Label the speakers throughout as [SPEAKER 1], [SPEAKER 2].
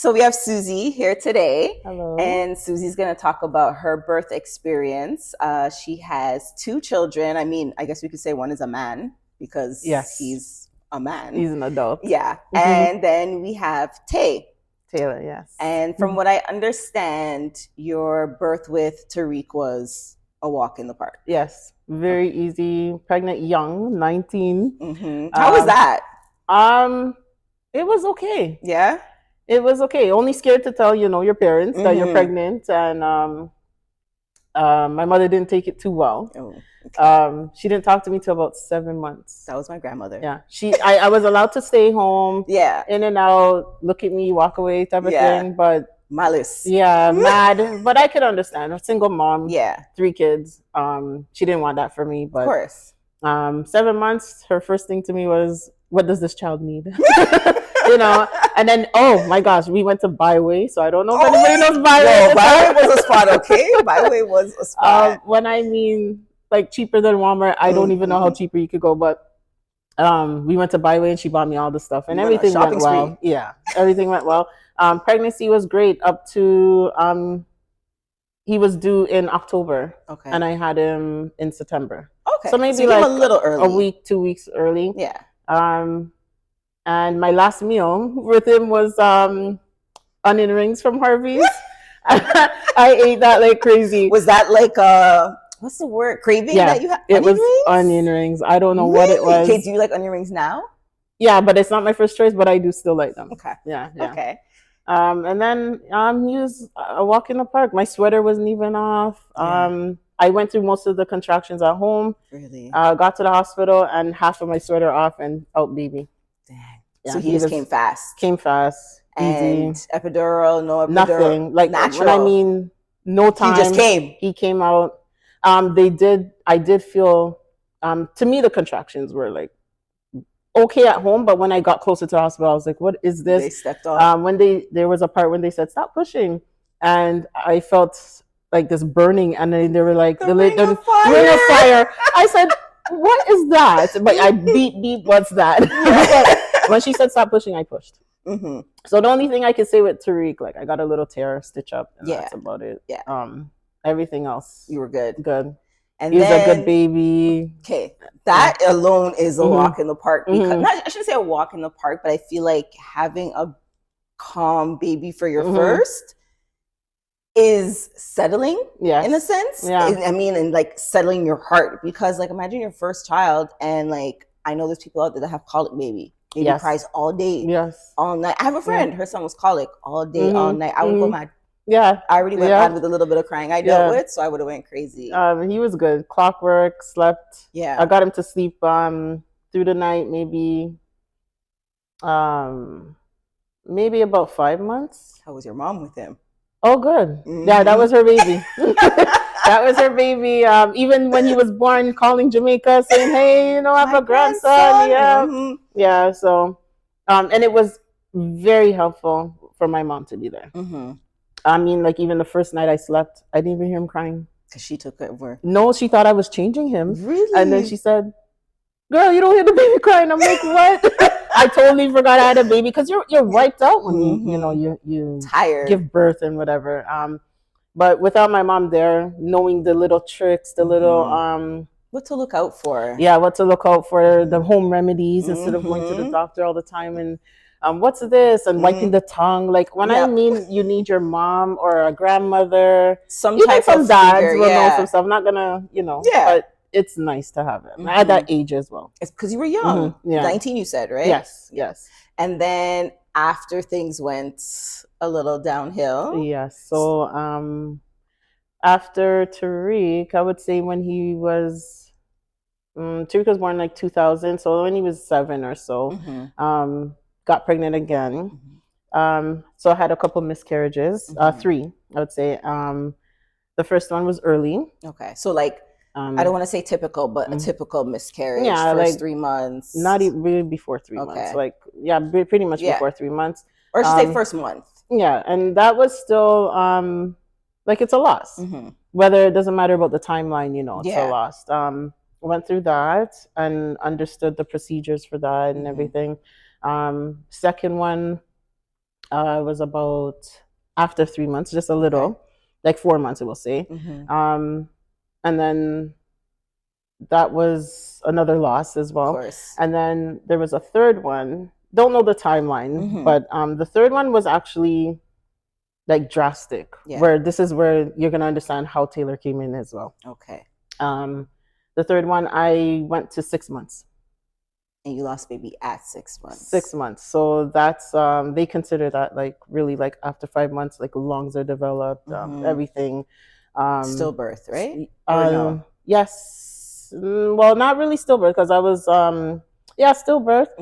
[SPEAKER 1] So we have Susie here today,
[SPEAKER 2] Hello.
[SPEAKER 1] and Susie's going to talk about her birth experience. She has two children. I mean, I guess we could say one is a man because
[SPEAKER 2] Yes.
[SPEAKER 1] he's a man.
[SPEAKER 2] He's an adult.
[SPEAKER 1] Yeah. And then we have Tay.
[SPEAKER 2] Taylor, yes.
[SPEAKER 1] And from what I understand, your birth with Tariq was a walk in the park.
[SPEAKER 2] Yes. Very easy. Pregnant young, 19.
[SPEAKER 1] How was that?
[SPEAKER 2] It was okay.
[SPEAKER 1] Yeah.
[SPEAKER 2] It was okay. Only scared to tell, your parents that you're pregnant. And my mother didn't take it too well.
[SPEAKER 1] Oh, okay.
[SPEAKER 2] She didn't talk to me till about 7 months.
[SPEAKER 1] That was my grandmother.
[SPEAKER 2] Yeah. I was allowed to stay home.
[SPEAKER 1] Yeah.
[SPEAKER 2] In and out, look at me, walk away type of thing. But
[SPEAKER 1] malice.
[SPEAKER 2] Yeah, mad. But I could understand. A single mom.
[SPEAKER 1] Yeah.
[SPEAKER 2] 3 kids. She didn't want that for me. But
[SPEAKER 1] of course.
[SPEAKER 2] 7 months, her first thing to me was, what does this child need? And then, oh my gosh, we went to Byway. So I don't know if anybody knows Byway.
[SPEAKER 1] Byway was a spot, okay? Byway was a spot.
[SPEAKER 2] When I mean, like, cheaper than Walmart, I don't even know how cheaper you could go. But we went to Byway and she bought me all the stuff. And everything went well. Spree. Yeah, everything went well. Pregnancy was great up to, he was due in October. Okay. And I had him in September.
[SPEAKER 1] Okay.
[SPEAKER 2] So maybe like
[SPEAKER 1] a little early.
[SPEAKER 2] A week, 2 weeks early.
[SPEAKER 1] Yeah.
[SPEAKER 2] And my last meal with him was onion rings from Harvey's. I ate that like crazy.
[SPEAKER 1] Was that like what's the word? Craving that you had?
[SPEAKER 2] It was onion rings. I don't know what it was.
[SPEAKER 1] Okay, do you like onion rings now?
[SPEAKER 2] Yeah, but it's not my first choice, but I do still like them.
[SPEAKER 1] Okay.
[SPEAKER 2] Yeah.
[SPEAKER 1] Okay.
[SPEAKER 2] And then he was a walk in the park. My sweater wasn't even off. Yeah. I went through most of the contractions at home.
[SPEAKER 1] Really?
[SPEAKER 2] Got to the hospital and half of my sweater off and out baby.
[SPEAKER 1] Dang. Yeah, so he just came fast.
[SPEAKER 2] Came fast.
[SPEAKER 1] And
[SPEAKER 2] easy.
[SPEAKER 1] Epidural, no epidural.
[SPEAKER 2] Nothing. Like natural. When I mean no time.
[SPEAKER 1] He just came.
[SPEAKER 2] He came out. I did feel to me the contractions were like okay at home, but when I got closer to the hospital, I was like, what is this?
[SPEAKER 1] They stepped off.
[SPEAKER 2] When there was a part when they said stop pushing, and I felt like this burning, and then they were like
[SPEAKER 1] the ring of fire.
[SPEAKER 2] I said, what is that? But I beep, what's that? When she said stop pushing, I pushed. So the only thing I could say with Tariq, like I got a little tear stitch up, and that's about it.
[SPEAKER 1] Yeah.
[SPEAKER 2] Everything else,
[SPEAKER 1] you were good.
[SPEAKER 2] Good. And he's a good baby.
[SPEAKER 1] Okay, that alone is a walk in the park. Because I shouldn't say a walk in the park, but I feel like having a calm baby for your first is settling, in a sense.
[SPEAKER 2] Yeah.
[SPEAKER 1] I mean, and like settling your heart, because like imagine your first child, and like I know there's people out there that have colic baby. Baby cries all day, all night. I have a friend, her son was colic all day, all night. I would go mad.
[SPEAKER 2] Yeah.
[SPEAKER 1] I already went mad with a little bit of crying I dealt with, so I would have went crazy.
[SPEAKER 2] He was good. Clockwork, slept.
[SPEAKER 1] Yeah.
[SPEAKER 2] I got him to sleep through the night, maybe about 5 months.
[SPEAKER 1] How was your mom with him?
[SPEAKER 2] Oh, good. Yeah, that was her baby. That was her baby. Even when he was born, calling Jamaica, saying, hey, I have a grandson. Yeah. Yeah, so, and it was very helpful for my mom to be there. I mean, like even the first night I slept, I didn't even hear him crying.
[SPEAKER 1] Because she took it over.
[SPEAKER 2] No, she thought I was changing him.
[SPEAKER 1] Really?
[SPEAKER 2] And then she said, girl, you don't hear the baby crying. I'm like, what? I totally forgot I had a baby, because you're wiped out when you
[SPEAKER 1] tired,
[SPEAKER 2] give birth and whatever. But without my mom there, knowing the little tricks, the little
[SPEAKER 1] what to look out for.
[SPEAKER 2] Yeah, what to look out for, the home remedies instead of going to the doctor all the time and what's this and wiping the tongue. Like when I mean you need your mom or a grandmother,
[SPEAKER 1] some dads will
[SPEAKER 2] know some stuff. I'm not gonna, but it's nice to have it at that age as well.
[SPEAKER 1] It's because you were young. 19 you said, right?
[SPEAKER 2] Yes.
[SPEAKER 1] And then after things went a little downhill.
[SPEAKER 2] Yes. So after Tariq, I would say when he was Tariq was born like 2000, so when he was 7 or so, got pregnant again. So I had a couple miscarriages, 3, I would say. The first one was early.
[SPEAKER 1] Okay, so like I don't want to say typical, but a typical miscarriage.
[SPEAKER 2] Yeah,
[SPEAKER 1] first
[SPEAKER 2] like
[SPEAKER 1] 3 months.
[SPEAKER 2] Not even really before 3 months. Like pretty much before 3 months.
[SPEAKER 1] Or I should say first month.
[SPEAKER 2] Yeah, and that was still like it's a loss. Whether it doesn't matter about the timeline, it's a loss. Went through that and understood the procedures for that and everything. Second one, It was about after 3 months, just a little, like 4 months, I will say. And then that was another loss as well. And then there was a third one. Don't know the timeline, but the third one was actually like drastic. Where this is where you're gonna understand how Taylor came in as well. The third one, I went to 6 months.
[SPEAKER 1] And you lost baby at 6 months.
[SPEAKER 2] 6 months. So that's they consider that like really like after 5 months, like lungs are developed, everything.
[SPEAKER 1] Stillbirth, right? No?
[SPEAKER 2] Yes. Well, not really stillbirth because I was stillbirth.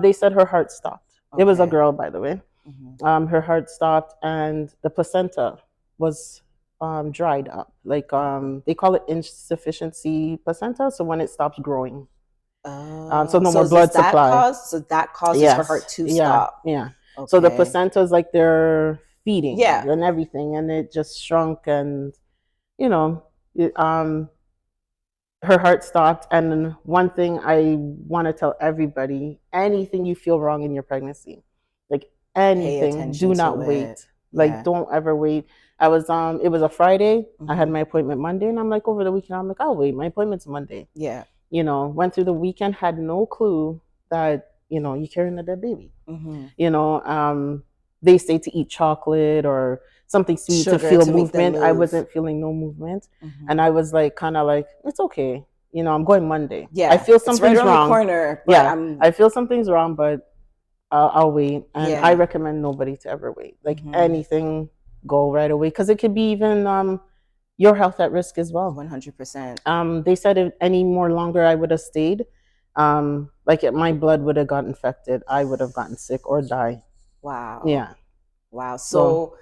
[SPEAKER 2] They said her heart stopped. It was a girl, by the way. Her heart stopped and the placenta was dried up. Like they call it insufficiency placenta. So when it stops growing. So no more blood supply.
[SPEAKER 1] That causes her heart to stop.
[SPEAKER 2] Yeah. Okay. So the placenta is like they're feeding and everything, and it just shrunk, and her heart stopped. And one thing I want to tell everybody: anything you feel wrong in your pregnancy, like anything, do not wait. Like don't ever wait. I was it was a Friday. I had my appointment Monday, and I'm like over the weekend. I'm like, I'll wait. My appointment's Monday.
[SPEAKER 1] Yeah.
[SPEAKER 2] Went through the weekend, had no clue that, you're carrying a dead baby. They say to eat chocolate or something sweet to feel movement. I wasn't feeling no movement. And I was like, kind of like, it's okay. I'm going Monday. Yeah. I feel something's
[SPEAKER 1] right
[SPEAKER 2] wrong.
[SPEAKER 1] The corner,
[SPEAKER 2] I feel something's wrong, but I'll wait. And I recommend nobody to ever wait. Like anything, go right away. Because it could be even your health at risk as well.
[SPEAKER 1] 100%.
[SPEAKER 2] They said if any more longer I would have stayed, my blood would have got infected. I would have gotten sick or die.
[SPEAKER 1] Wow.
[SPEAKER 2] Yeah.
[SPEAKER 1] Wow. So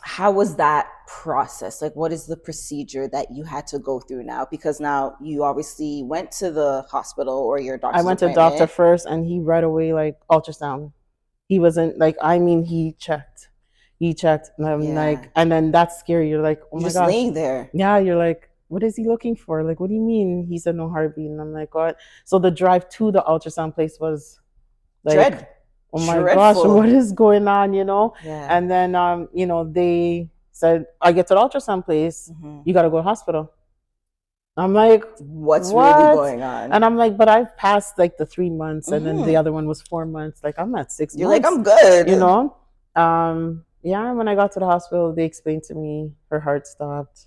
[SPEAKER 1] how was that process? Like, what is the procedure that you had to go through now? Because now you obviously went to the hospital or your doctor's
[SPEAKER 2] I went to doctor first, and he right away like ultrasound. He wasn't like, he checked. And I'm like, and then that's scary. You're like, oh my gosh.
[SPEAKER 1] Laying there.
[SPEAKER 2] Yeah, you're like, what is he looking for? Like, what do you mean? He said no heartbeat. And I'm like, what? So the drive to the ultrasound place was like, oh my gosh, what is going on? Yeah. And then they said, I get to the ultrasound place, you got to go to hospital. I'm like,
[SPEAKER 1] what's really going on?
[SPEAKER 2] And I'm like, but I've passed like the 3 months, and then the other one was 4 months. Like I'm at 6 months.
[SPEAKER 1] You're like, I'm good.
[SPEAKER 2] Yeah. When I got to the hospital, they explained to me her heart stopped.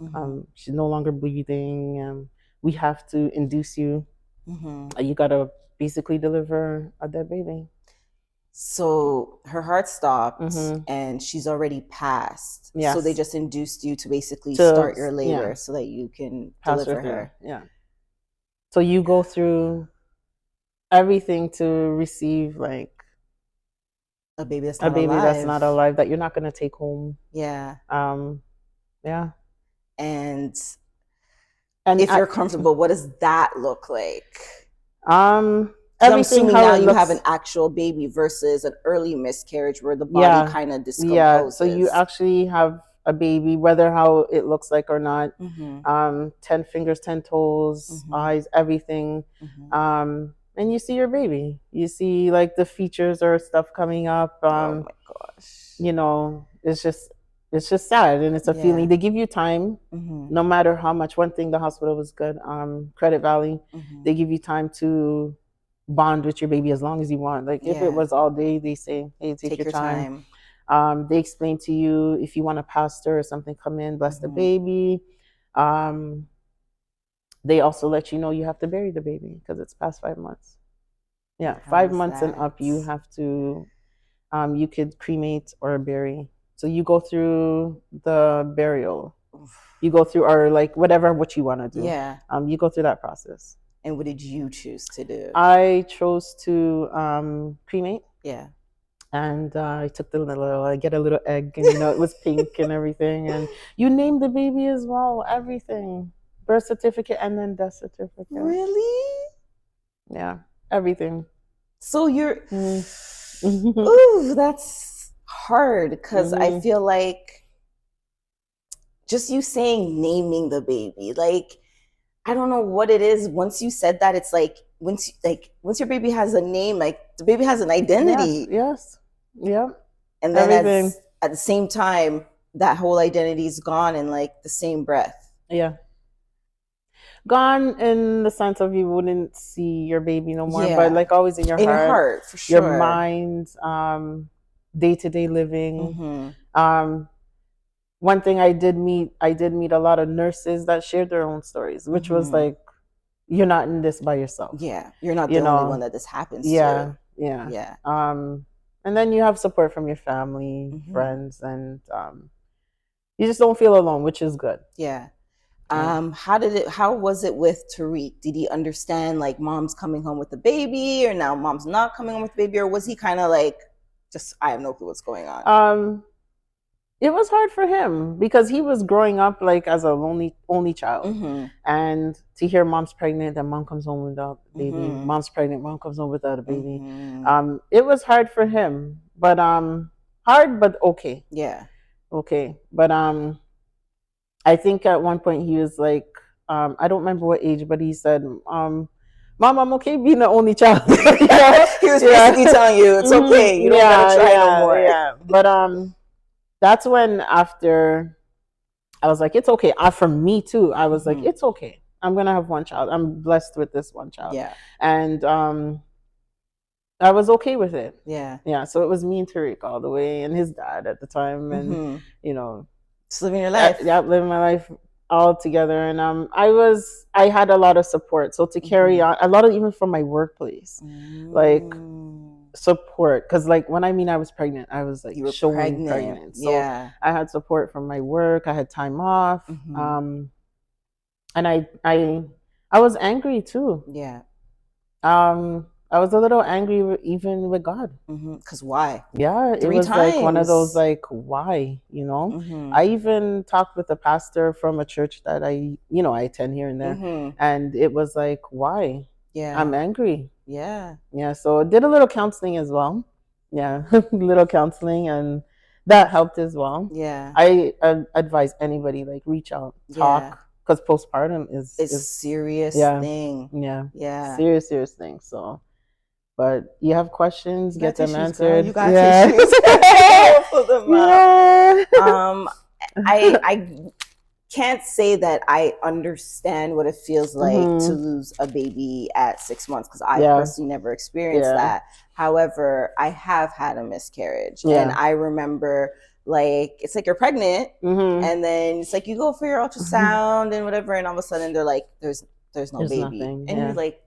[SPEAKER 2] She's no longer bleeding. We have to induce you. You gotta basically deliver a dead baby.
[SPEAKER 1] So her heart stopped, and she's already passed. Yes. So they just induced you to basically start your labor so that you can deliver her.
[SPEAKER 2] Yeah. So you go through everything to receive like
[SPEAKER 1] a baby that's not
[SPEAKER 2] alive that you're not going to take home.
[SPEAKER 1] Yeah.
[SPEAKER 2] Yeah.
[SPEAKER 1] And if you're comfortable, what does that look like?
[SPEAKER 2] Everything,
[SPEAKER 1] I'm assuming now you have an actual baby versus an early miscarriage where the body kind of discomposes. Yeah,
[SPEAKER 2] so you actually have a baby, whether how it looks like or not. 10 fingers, 10 toes, eyes, everything. And you see your baby. You see like the features or stuff coming up.
[SPEAKER 1] Oh my gosh.
[SPEAKER 2] It's just sad, and it's a feeling. They give you time, no matter how much. One thing, the hospital was good. Credit Valley, they give you time to bond with your baby as long as you want. Like if it was all day, they say, hey, take your time. They explain to you if you want a pastor or something, come in, bless the baby. They also let you know you have to bury the baby because it's past 5 months. Yeah, 5 months and up, you have to, you could cremate or bury. So you go through the burial. You go through, or like whatever, what you want to do.
[SPEAKER 1] Yeah.
[SPEAKER 2] You go through that process.
[SPEAKER 1] And what did you choose to do?
[SPEAKER 2] I chose to cremate.
[SPEAKER 1] Yeah.
[SPEAKER 2] And I took I get a little egg, and it was pink and everything. And you name the baby as well, everything. Birth certificate and then death certificate.
[SPEAKER 1] Really?
[SPEAKER 2] Yeah, everything.
[SPEAKER 1] So you're, ooh, that's hard because I feel like just you saying naming the baby, like, I don't know what it is. Once you said that, it's like once your baby has a name, like the baby has an identity.
[SPEAKER 2] Yes. Yeah.
[SPEAKER 1] And then at the same time, that whole identity is gone in like the same breath.
[SPEAKER 2] Yeah. Gone in the sense of you wouldn't see your baby no more, but like always in your
[SPEAKER 1] heart, for sure.
[SPEAKER 2] Your mind, day-to-day living. One thing I did meet a lot of nurses that shared their own stories, which was like, you're not in this by yourself.
[SPEAKER 1] Yeah, you're not the only one that this happens to.
[SPEAKER 2] Yeah. And then you have support from your family, friends, and you just don't feel alone, which is good.
[SPEAKER 1] Yeah. How was it with Tariq? Did he understand like mom's coming home with the baby, or now mom's not coming home with the baby, or was he kind of like, just, I have no clue what's going on?
[SPEAKER 2] It was hard for him because he was growing up like as a only child, and to hear mom's pregnant, then mom comes home without a baby. Mom's pregnant, mom comes home without a baby. It was hard for him, but hard but okay.
[SPEAKER 1] Yeah.
[SPEAKER 2] Okay, but I think at one point he was like, I don't remember what age, but he said, Mom, I'm okay being the only child.
[SPEAKER 1] He was basically telling you it's okay. You don't gotta try no more.
[SPEAKER 2] Yeah. But that's when, after, I was like, it's okay. For me too, I was like, it's okay. I'm gonna have one child. I'm blessed with this one child.
[SPEAKER 1] Yeah.
[SPEAKER 2] And I was okay with it.
[SPEAKER 1] Yeah.
[SPEAKER 2] Yeah. So it was me and Tariq all the way, and his dad at the time, and you know,
[SPEAKER 1] just living your life.
[SPEAKER 2] Yeah, living my life all together. And I had a lot of support. So to carry on, a lot of, even from my workplace, like support, because like when I was pregnant, I was like, you were showing pregnant. So I had support from my work. I had time off. And I was angry too.
[SPEAKER 1] Yeah.
[SPEAKER 2] I was a little angry even with God.
[SPEAKER 1] Because why?
[SPEAKER 2] Yeah, it was like one of those like, why, you know? I even talked with a pastor from a church that I attend here and there. And it was like, why?
[SPEAKER 1] Yeah.
[SPEAKER 2] I'm angry.
[SPEAKER 1] Yeah.
[SPEAKER 2] Yeah, so I did a little counseling as well. Yeah, little counseling, and that helped as well.
[SPEAKER 1] Yeah.
[SPEAKER 2] I advise anybody, like, reach out, talk, because postpartum is
[SPEAKER 1] a serious thing.
[SPEAKER 2] Yeah.
[SPEAKER 1] Yeah.
[SPEAKER 2] Serious thing. So, but you have questions, get them answered.
[SPEAKER 1] You got tissues. Pull them out. I can't say that I understand what it feels like to lose a baby at 6 months, because I personally never experienced that. However, I have had a miscarriage, and I remember, like, it's like you're pregnant, and then it's like you go for your ultrasound and whatever, and all of a sudden they're like, there's no baby,
[SPEAKER 2] nothing.
[SPEAKER 1] and you're like,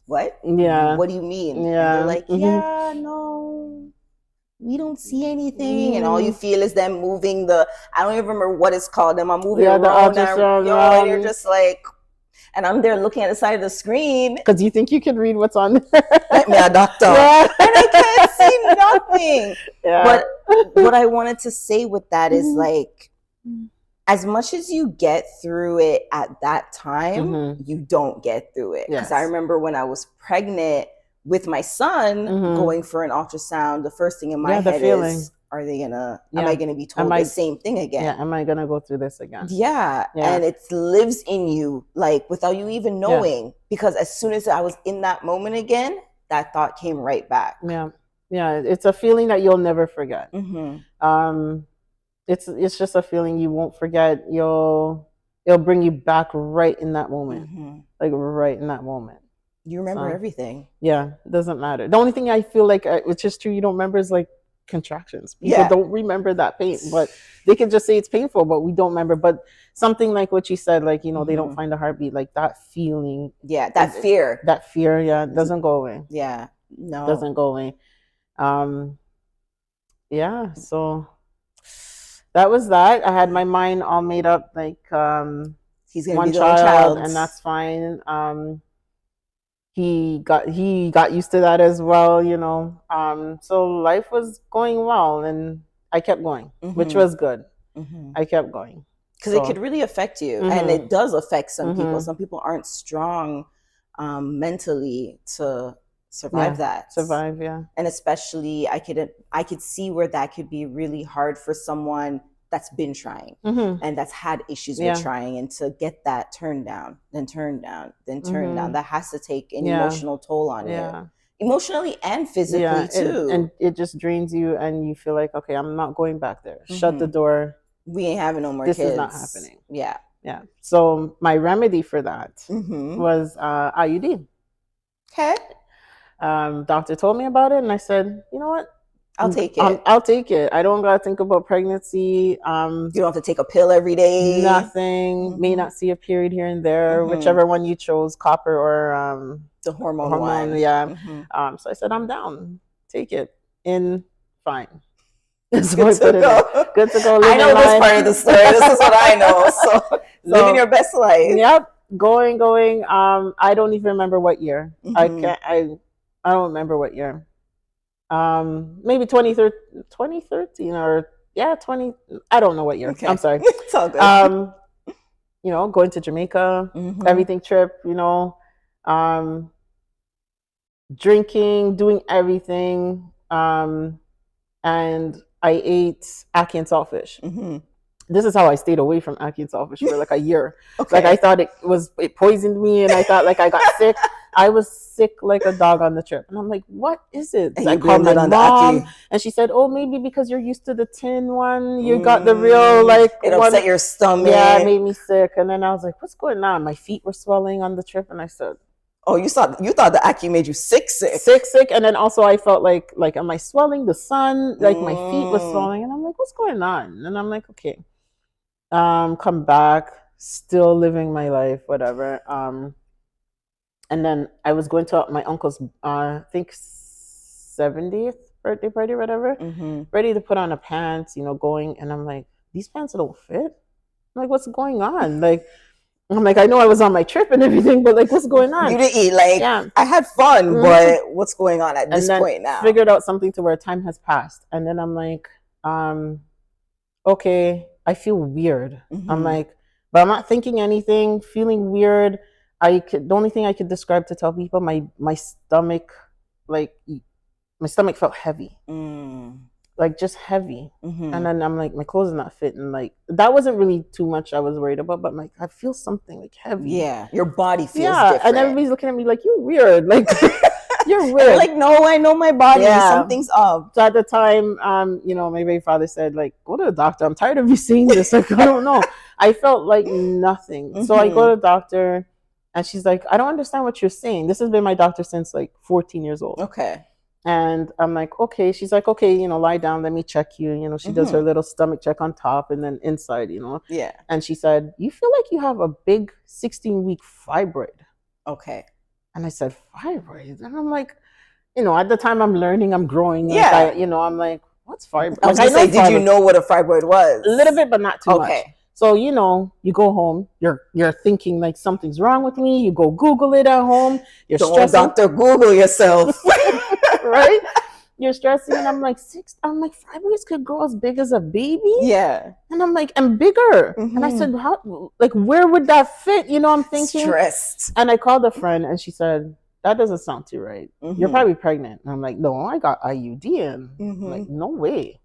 [SPEAKER 1] what?
[SPEAKER 2] Yeah.
[SPEAKER 1] What do you mean?
[SPEAKER 2] Yeah.
[SPEAKER 1] And they're like, no, we don't see anything. And all you feel is them moving I don't even remember what it's called. Them are moving around. And you're just like, and I'm there looking at the side of the screen.
[SPEAKER 2] Because you think you can read what's on there.
[SPEAKER 1] Let me a doctor. And I can't see nothing. But what I wanted to say with that is, like, as much as you get through it at that time, you don't get through it. Because I remember when I was pregnant with my son, going for an ultrasound, the first thing in my head is, are they gonna, am I gonna be told the same thing again?
[SPEAKER 2] Yeah, am I gonna go through this again?
[SPEAKER 1] Yeah. And it lives in you, like, without you even knowing. Because as soon as I was in that moment again, that thought came right back.
[SPEAKER 2] Yeah. It's a feeling that you'll never forget. It's just a feeling you won't forget. It'll bring you back right in that moment, like right in that moment.
[SPEAKER 1] You remember everything.
[SPEAKER 2] Yeah, it doesn't matter. The only thing I feel like, which is true, you don't remember, is like contractions. People don't remember that pain, but they can just say it's painful, but we don't remember. But something like what you said, like, they don't find a heartbeat, like that feeling.
[SPEAKER 1] Yeah, that fear.
[SPEAKER 2] Doesn't go away.
[SPEAKER 1] Yeah, no,
[SPEAKER 2] doesn't go away. Yeah, so that was that. I had my mind all made up, like,
[SPEAKER 1] he's gonna be the child,
[SPEAKER 2] and that's fine. He got used to that as well, so life was going well, and I kept going, which was good. I kept going
[SPEAKER 1] because it could really affect you, and it does affect some people. Some people aren't strong mentally to survive that. And especially I could see where that could be really hard for someone that's been trying and that's had issues with trying, and to get that turned down, then turned down, then turned down, that has to take an emotional toll on you. emotionally and physically too.
[SPEAKER 2] And it just drains you, and you feel like, okay, I'm not going back there. Shut the door.
[SPEAKER 1] We ain't having no more
[SPEAKER 2] this
[SPEAKER 1] kids.
[SPEAKER 2] Is not happening.
[SPEAKER 1] Yeah.
[SPEAKER 2] So my remedy for that was IUD.
[SPEAKER 1] Okay.
[SPEAKER 2] Doctor told me about it, and I said, you know what?
[SPEAKER 1] I'll take it.
[SPEAKER 2] I'll take it. I don't gotta think about pregnancy.
[SPEAKER 1] You don't have to take a pill every day.
[SPEAKER 2] Nothing. May not see a period here and there, whichever one you chose, copper or
[SPEAKER 1] the hormone one.
[SPEAKER 2] Yeah. So I said, I'm down. Take it. Fine.
[SPEAKER 1] So good to go.
[SPEAKER 2] Good to go.
[SPEAKER 1] I know this part of the story. This is what I know. So living your best life.
[SPEAKER 2] Yep. Going. I don't even remember what year. I don't remember what year. Maybe 2013 or 20. I don't know what year. Okay. I'm sorry.
[SPEAKER 1] It's all good.
[SPEAKER 2] Going to Jamaica, everything trip. Drinking, doing everything. And I ate ackee and saltfish. This is how I stayed away from ackee and saltfish for like a year. Okay. Like I thought it poisoned me, and I thought like I got sick. I was sick like a dog on the trip, and I'm like, what is it? I called my mom, and she said, oh, maybe because you're used to the tin one, you got the real like.
[SPEAKER 1] It upset your stomach.
[SPEAKER 2] Yeah, it made me sick, and then I was like, what's going on? My feet were swelling on the trip, and I said,
[SPEAKER 1] oh, you thought the ackee made you sick,
[SPEAKER 2] and then also I felt like am I swelling? The sun, like my feet was swelling, and I'm like, what's going on? And I'm like, okay, come back, still living my life, whatever. And then I was going to my uncle's, I think 70th birthday party, or whatever, ready to put on a pants, going, and I'm like, these pants don't fit. I'm like, what's going on? Like. I'm like, I know I was on my trip and everything, but like, what's going on?
[SPEAKER 1] You didn't eat. Like, I had fun, but what's going on at this point now?
[SPEAKER 2] Figured out something to where time has passed. And then I'm like, okay, I feel weird. I'm like, but I'm not thinking anything, feeling weird. The only thing I could describe to tell people, my stomach, like, my stomach felt heavy. Like just heavy. And then I'm like, my clothes are not fitting. Like that wasn't really too much I was worried about, but like I feel something like heavy.
[SPEAKER 1] Yeah, your body feels different.
[SPEAKER 2] And everybody's looking at me like, you're weird. Like you're weird.
[SPEAKER 1] I'm like, no, I know my body. Something's up.
[SPEAKER 2] So at the time, my baby father said, like, go to the doctor. I'm tired of you seeing this. Like, I don't know. I felt like nothing. So I go to the doctor, and she's like, I don't understand what you're saying. This has been my doctor since like 14 years old.
[SPEAKER 1] Okay.
[SPEAKER 2] And I'm like, okay. She's like, okay, lie down. Let me check you. She does her little stomach check on top and then inside,
[SPEAKER 1] Yeah.
[SPEAKER 2] And she said, you feel like you have a big 16-week fibroid.
[SPEAKER 1] Okay.
[SPEAKER 2] And I said, fibroid? And I'm like, at the time I'm learning, I'm growing.
[SPEAKER 1] Yeah.
[SPEAKER 2] I'm like, what's fibroid?
[SPEAKER 1] I was going to say, did you know what a fibroid was?
[SPEAKER 2] A little bit, but not too much. So, you go home, you're thinking like something's wrong with me. You go Google it at home. You're stressing.
[SPEAKER 1] Dr. Google yourself.
[SPEAKER 2] Right? You're stressing, and I'm like, fibroids could grow as big as a baby.
[SPEAKER 1] Yeah.
[SPEAKER 2] And I'm like, and bigger. And I said, how? Like, where would that fit? I'm thinking.
[SPEAKER 1] Stressed.
[SPEAKER 2] And I called a friend, and she said, that doesn't sound too right. You're probably pregnant. And I'm like, no, I got IUD in. I'm like, no way.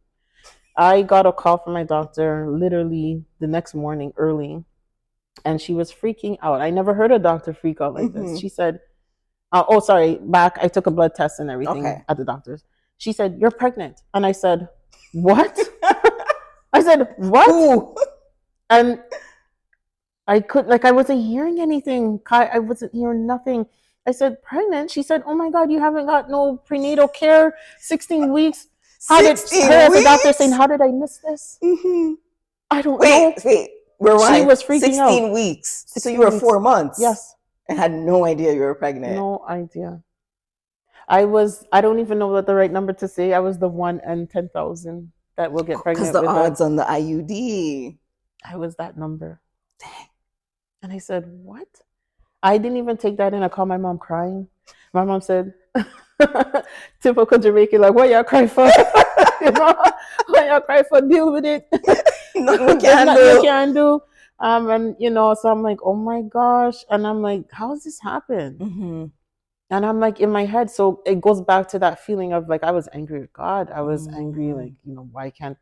[SPEAKER 2] I got a call from my doctor literally the next morning early, and she was freaking out. I never heard a doctor freak out like this. She said, back. I took a blood test and everything at the doctor's. She said, you're pregnant. And I said, what? I said, what? Ooh. And I wasn't hearing anything. I wasn't hearing nothing. I said, pregnant? She said, oh my God, you haven't got no prenatal care, 16 weeks. As a doctor saying, how did I miss this? I don't know.
[SPEAKER 1] Wait. She was freaking out. 16 weeks. So you were 4 months.
[SPEAKER 2] Yes.
[SPEAKER 1] And had no idea you were pregnant.
[SPEAKER 2] No idea. I don't even know what the right number to say. I was the 1 in 10,000 that will get pregnant.
[SPEAKER 1] Because the odds on the IUD.
[SPEAKER 2] I was that number. Dang. And I said, what? I didn't even take that in. I called my mom crying. My mom said, typical Jamaican, like, what y'all cry for? What y'all cry for? Deal with it.
[SPEAKER 1] Nothing we can
[SPEAKER 2] do. And so I'm like, oh my gosh. And I'm like, how does this happen? And I'm like in my head. So it goes back to that feeling of like, I was angry with God. I was angry, like, why can't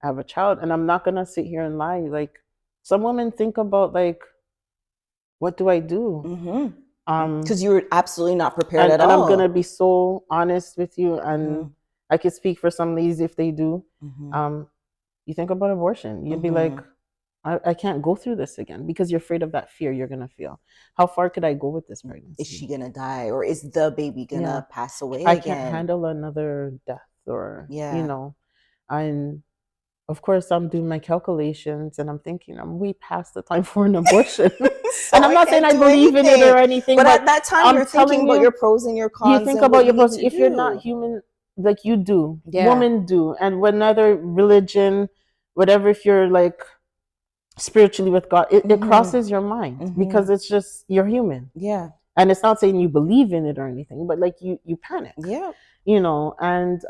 [SPEAKER 2] I have a child? And I'm not going to sit here and lie. Like some women think about like, what do I do?
[SPEAKER 1] Because you were absolutely not prepared at
[SPEAKER 2] and
[SPEAKER 1] all.
[SPEAKER 2] I'm gonna be so honest with you, and I could speak for some ladies if they do. You think about abortion, you'd be like, I can't go through this again, because you're afraid of that fear you're gonna feel. How far could I go with this pregnancy?
[SPEAKER 1] Is she gonna die, or is the baby gonna pass away
[SPEAKER 2] I
[SPEAKER 1] again?
[SPEAKER 2] can't handle another death, or you know. And of course, I'm doing my calculations, and I'm thinking I'm way past the time for an abortion. And I'm not saying I believe in it or anything,
[SPEAKER 1] but at that time, you're thinking about your pros and your cons.
[SPEAKER 2] You think about your pros. If you're not human, like you do, women do, and whatever religion, whatever, if you're like spiritually with God, it crosses your mind, because it's just, you're human.
[SPEAKER 1] Yeah.
[SPEAKER 2] And it's not saying you believe in it or anything, but like you panic.
[SPEAKER 1] Yeah.
[SPEAKER 2] You know, and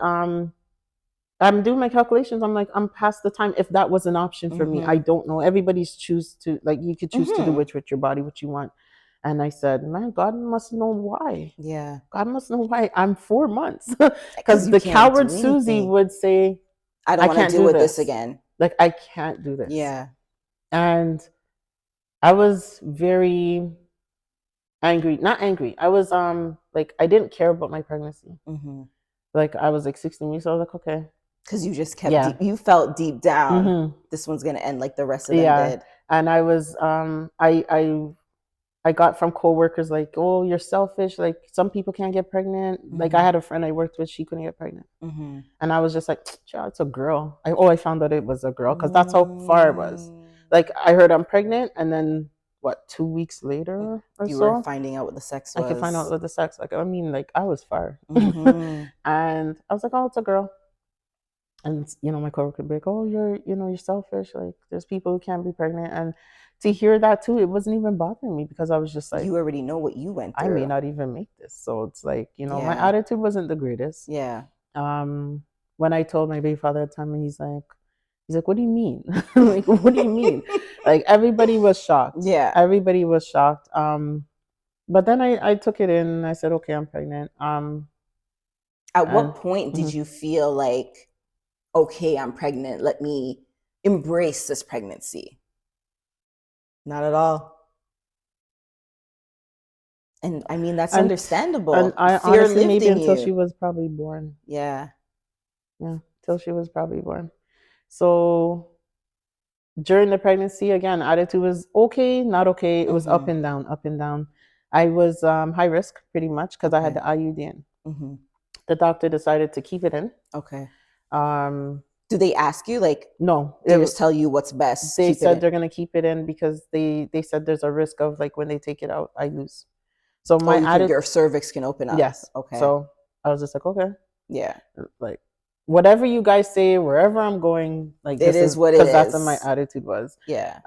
[SPEAKER 2] I'm doing my calculations. I'm like, I'm past the time. If that was an option for me, I don't know. Everybody's choose to, like, you could choose to do with your body what you want. And I said, man, God must know why.
[SPEAKER 1] Yeah.
[SPEAKER 2] God must know why I'm 4 months. Because the coward Susie would say,
[SPEAKER 1] I don't want to deal with this again.
[SPEAKER 2] Like, I can't do this.
[SPEAKER 1] Yeah.
[SPEAKER 2] And I was very angry. Not angry. I was like, I didn't care about my pregnancy. Like, I was like 16 weeks. So I was like, okay.
[SPEAKER 1] Because you just kept you felt deep down, this one's gonna end like the rest of them did.
[SPEAKER 2] And I was I got from coworkers like, oh, you're selfish. Like, some people can't get pregnant. Like, I had a friend I worked with, she couldn't get pregnant. And I was just like, child, it's a girl. I found out it was a girl, because that's how far it was. Like, I heard I'm pregnant, and then what, 2 weeks later or
[SPEAKER 1] you were finding out what the sex was.
[SPEAKER 2] I could find out what the sex. Like, I mean, like, I was far. And I was like, oh, it's a girl. And, you know, my coworker would be like, oh, you're selfish. Like, there's people who can't be pregnant. And to hear that too, it wasn't even bothering me, because I was just like,
[SPEAKER 1] you already know what you went through.
[SPEAKER 2] I may not even make this. So it's like, you know, my attitude wasn't the greatest.
[SPEAKER 1] Yeah.
[SPEAKER 2] When I told my baby father at the time, and he's like, what do you mean? Like, what do you mean? Like, everybody was shocked.
[SPEAKER 1] Yeah.
[SPEAKER 2] Everybody was shocked. But then I took it in, and I said, okay, I'm pregnant.
[SPEAKER 1] At what point did you feel like, okay, I'm pregnant, let me embrace this pregnancy? Not at all. And I mean, that's understandable.
[SPEAKER 2] And I honestly, maybe until she was probably born.
[SPEAKER 1] Yeah.
[SPEAKER 2] Yeah, till she was probably born. So during the pregnancy, again, attitude was okay, not okay. It was up and down, up and down. I was high risk, pretty much, because I had the IUD in. The doctor decided to keep it in.
[SPEAKER 1] Okay. Do they ask you, like,
[SPEAKER 2] no,
[SPEAKER 1] they just tell you what's best?
[SPEAKER 2] They said they're going to keep it in, because they said there's a risk of, like, when they take it out, I lose. So
[SPEAKER 1] your cervix can open up.
[SPEAKER 2] Yes.
[SPEAKER 1] Okay.
[SPEAKER 2] So I was just like, okay.
[SPEAKER 1] Yeah.
[SPEAKER 2] Like, whatever you guys say, wherever I'm going, like,
[SPEAKER 1] it is what it is.
[SPEAKER 2] Because that's what my attitude was.
[SPEAKER 1] Yeah.